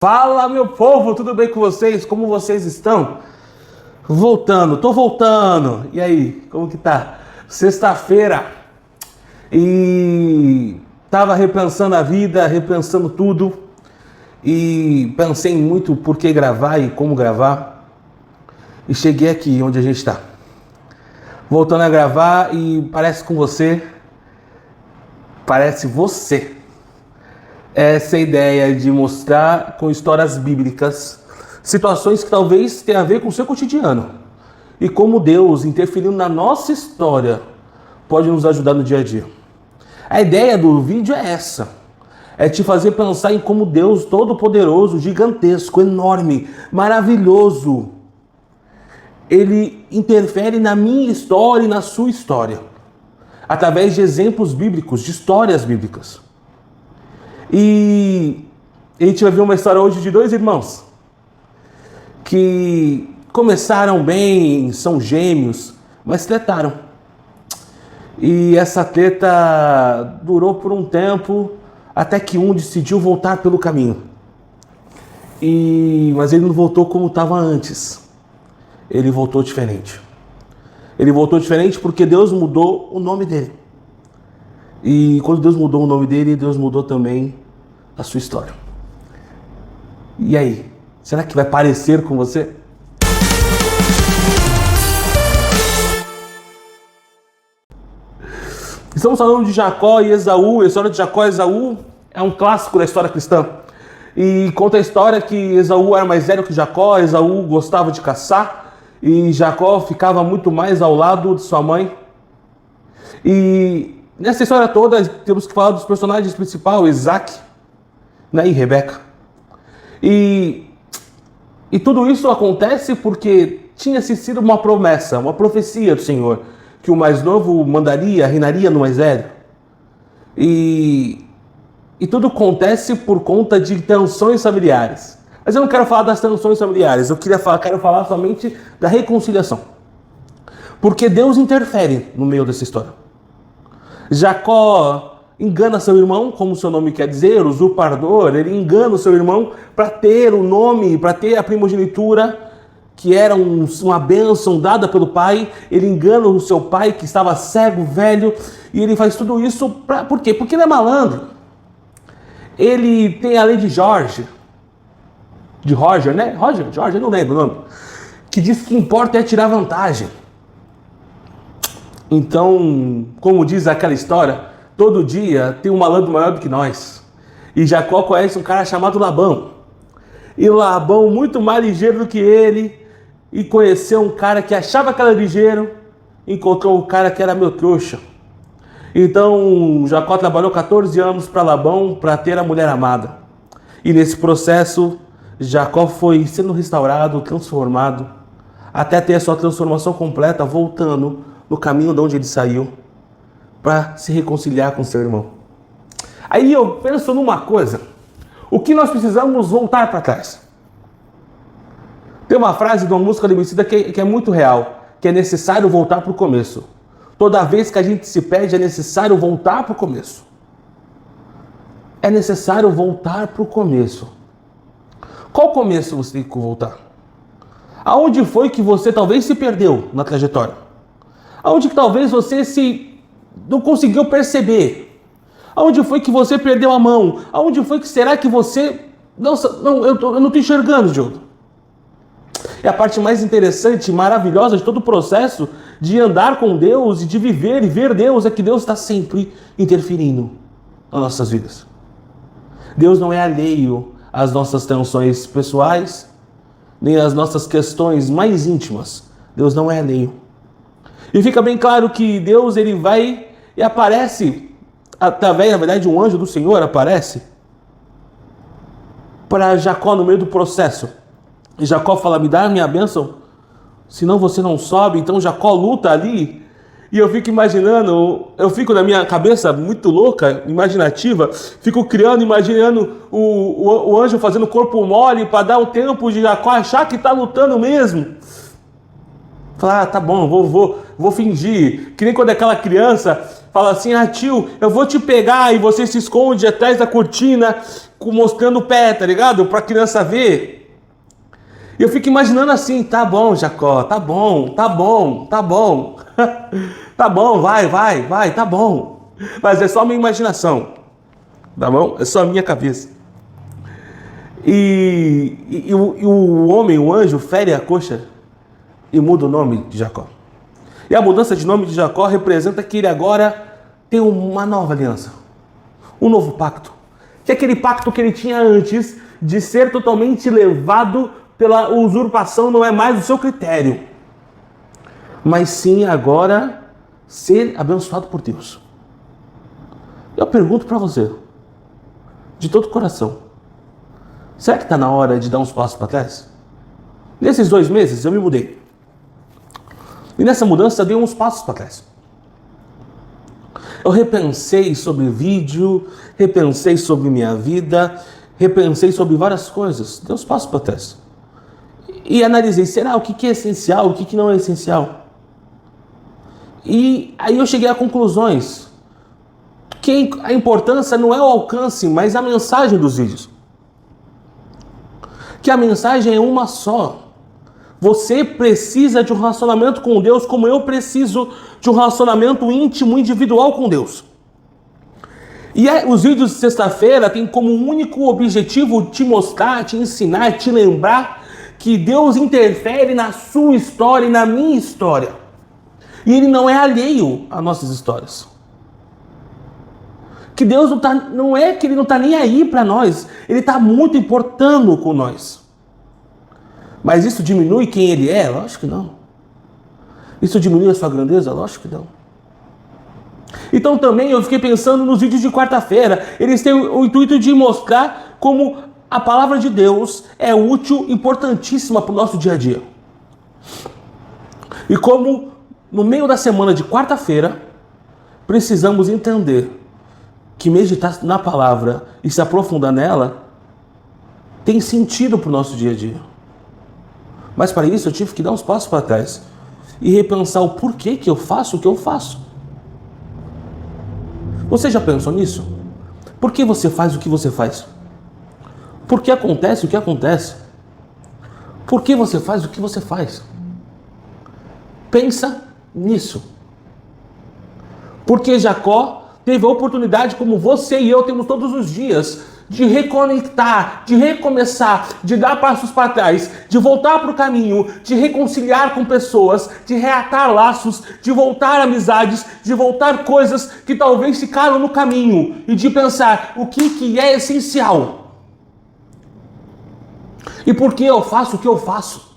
Fala, meu povo, tudo bem com vocês? Como vocês estão? Tô voltando. E aí, como que tá? Sexta-feira. E tava repensando a vida, repensando tudo. E pensei muito por que gravar e como gravar. E cheguei aqui onde a gente tá. Voltando a gravar e parece você. Essa ideia de mostrar com histórias bíblicas situações que talvez tenham a ver com o seu cotidiano e como Deus, interferindo na nossa história, pode nos ajudar no dia a dia. A ideia do vídeo é essa, é te fazer pensar em como Deus todo-poderoso, gigantesco, enorme, maravilhoso, Ele interfere na minha história e na sua história, através de exemplos bíblicos, de histórias bíblicas. E a gente vai ver uma história hoje de dois irmãos que começaram bem, são gêmeos, mas tretaram. E essa treta durou por um tempo, até que um decidiu voltar pelo caminho. Mas ele não voltou como estava antes. Ele voltou diferente. Ele voltou diferente porque Deus mudou o nome dele. E quando Deus mudou o nome dele, Deus mudou também a sua história. E aí, será que vai parecer com você? Estamos falando de Jacó e Esaú. A história de Jacó e Esaú é um clássico da história cristã. E conta a história que Esaú era mais velho que Jacó, Esaú gostava de caçar e Jacó ficava muito mais ao lado de sua mãe. E nessa história toda temos que falar dos personagens principais, Isaac, né, e Rebeca. E tudo isso acontece porque tinha sido uma promessa, uma profecia do Senhor, que o mais novo reinaria no mais velho. E tudo acontece por conta de tensões familiares. Mas eu não quero falar das tensões familiares, quero falar somente da reconciliação. Porque Deus interfere no meio dessa história. Jacó engana seu irmão, como seu nome quer dizer, usurpador. Ele engana o seu irmão para ter o nome, para ter a primogenitura, que era uma bênção dada pelo pai. Ele engana o seu pai, que estava cego, velho, e ele faz tudo isso por quê? Porque ele é malandro. Ele tem a lei de Roger, né? Roger, não lembro o nome, que diz que importa é tirar vantagem. Então, como diz aquela história, todo dia tem um malandro maior do que nós. E Jacó conhece um cara chamado Labão. E Labão, muito mais ligeiro do que ele, e conheceu um cara que achava que era ligeiro, encontrou um cara que era meu trouxa. Então, Jacó trabalhou 14 anos para Labão para ter a mulher amada. E nesse processo, Jacó foi sendo restaurado, transformado, até ter a sua transformação completa, voltando no caminho de onde ele saiu, para se reconciliar com seu irmão. Aí eu penso numa coisa: o que nós precisamos voltar para trás? Tem uma frase de uma música do Emicida que é muito real, que é necessário voltar para o começo. Toda vez que a gente se perde, é necessário voltar para o começo. É necessário voltar para o começo. Qual começo você tem que voltar? Aonde foi que você talvez se perdeu na trajetória? Aonde que talvez você não conseguiu perceber? Aonde foi que você perdeu a mão? Aonde foi que será que você... Nossa, eu não estou enxergando, Diogo. É a parte mais interessante e maravilhosa de todo o processo de andar com Deus e de viver e ver Deus, é que Deus está sempre interferindo nas nossas vidas. Deus não é alheio às nossas tensões pessoais, nem às nossas questões mais íntimas. Deus não é alheio. E fica bem claro que Deus, ele vai e aparece, através, na verdade, um anjo do Senhor aparece para Jacó no meio do processo. E Jacó fala: me dá a minha bênção, senão você não sobe. Então Jacó luta ali. E eu fico na minha cabeça muito louca, imaginativa, fico imaginando o anjo fazendo corpo mole para dar o tempo de Jacó achar que está lutando mesmo. Falar: tá bom, vou fingir. Que nem quando aquela criança fala assim: ah, tio, eu vou te pegar, e você se esconde atrás da cortina mostrando o pé, tá ligado? Pra criança ver. E eu fico imaginando assim: tá bom, Jacó, tá bom, tá bom, tá bom. Tá bom, vai, tá bom. Mas é só minha imaginação, tá bom? É só a minha cabeça. E o homem, o anjo, fere a coxa e muda o nome de Jacó. E a mudança de nome de Jacó representa que ele agora tem uma nova aliança, um novo pacto. Que é aquele pacto que ele tinha antes de ser totalmente levado pela usurpação, não é mais o seu critério, mas sim agora ser abençoado por Deus. Eu pergunto para você, de todo o coração, será que está na hora de dar uns passos para trás? Nesses 2 meses eu me mudei. E nessa mudança eu dei uns passos para trás. Eu repensei sobre vídeo, repensei sobre minha vida, repensei sobre várias coisas. Dei uns passos para trás. E analisei, será o que é essencial, o que não é essencial? E aí eu cheguei a conclusões. Que a importância não é o alcance, mas a mensagem dos vídeos. Que a mensagem é uma só. Você precisa de um relacionamento com Deus como eu preciso de um relacionamento íntimo, individual com Deus. E os vídeos de sexta-feira têm como único objetivo te mostrar, te ensinar, te lembrar que Deus interfere na sua história e na minha história. E Ele não é alheio às nossas histórias. Que Deus não é que Ele não está nem aí para nós, Ele está muito importando com nós. Mas isso diminui quem Ele é? Lógico que não. Isso diminui a sua grandeza? Lógico que não. Então também eu fiquei pensando nos vídeos de quarta-feira. Eles têm o intuito de mostrar como a palavra de Deus é útil, importantíssima para o nosso dia a dia. E como no meio da semana de quarta-feira, precisamos entender que meditar na palavra e se aprofundar nela tem sentido para o nosso dia a dia. Mas para isso eu tive que dar uns passos para trás e repensar o porquê que eu faço o que eu faço. Você já pensou nisso? Por que você faz o que você faz? Por que acontece o que acontece? Por que você faz o que você faz? Pensa nisso. Porque Jacó teve a oportunidade, como você e eu temos todos os dias, de reconectar, de recomeçar, de dar passos para trás, de voltar para o caminho, de reconciliar com pessoas, de reatar laços, de voltar amizades, de voltar coisas que talvez ficaram no caminho e de pensar o que é essencial. E por que eu faço o que eu faço?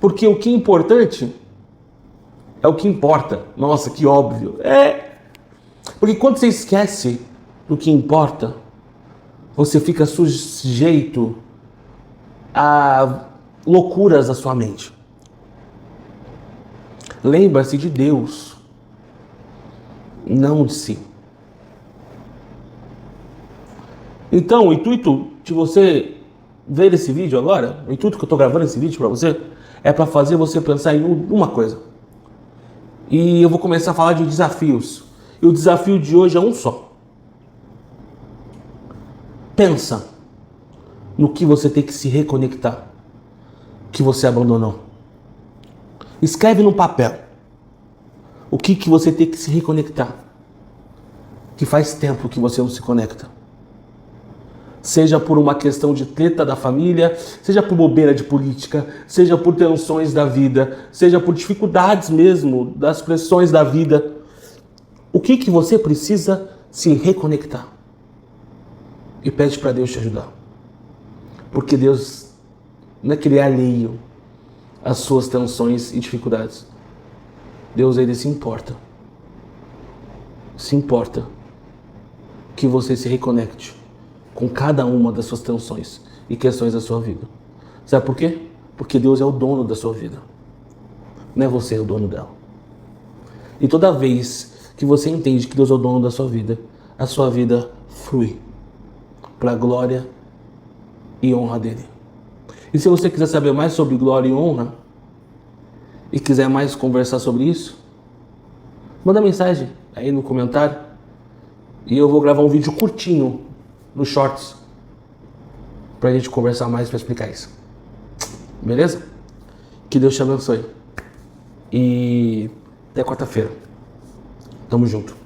Porque o que é importante é o que importa. Nossa, que óbvio. Porque quando você esquece do que importa, você fica sujeito a loucuras da sua mente. Lembra-se de Deus, não de si. Então, o intuito de você ver esse vídeo agora, o intuito que eu estou gravando esse vídeo para você, é para fazer você pensar em uma coisa. E eu vou começar a falar de desafios. E o desafio de hoje é um só. Pensa no que você tem que se reconectar, que você abandonou. Escreve no papel o que você tem que se reconectar, que faz tempo que você não se conecta. Seja por uma questão de treta da família, seja por bobeira de política, seja por tensões da vida, seja por dificuldades mesmo, das pressões da vida. O que você precisa se reconectar? E pede para Deus te ajudar. Porque Deus não é que Ele é alheio às suas tensões e dificuldades. Deus, Ele se importa. Se importa que você se reconecte com cada uma das suas tensões e questões da sua vida. Sabe por quê? Porque Deus é o dono da sua vida. Não é você o dono dela. E toda vez que você entende que Deus é o dono da sua vida, a sua vida flui para a glória e honra dele. E se você quiser saber mais sobre glória e honra, e quiser mais conversar sobre isso, Manda mensagem aí no comentário e eu vou gravar um vídeo curtinho no Shorts pra gente conversar mais, pra explicar isso. Beleza? Que Deus te abençoe. E até quarta-feira. Tamo junto.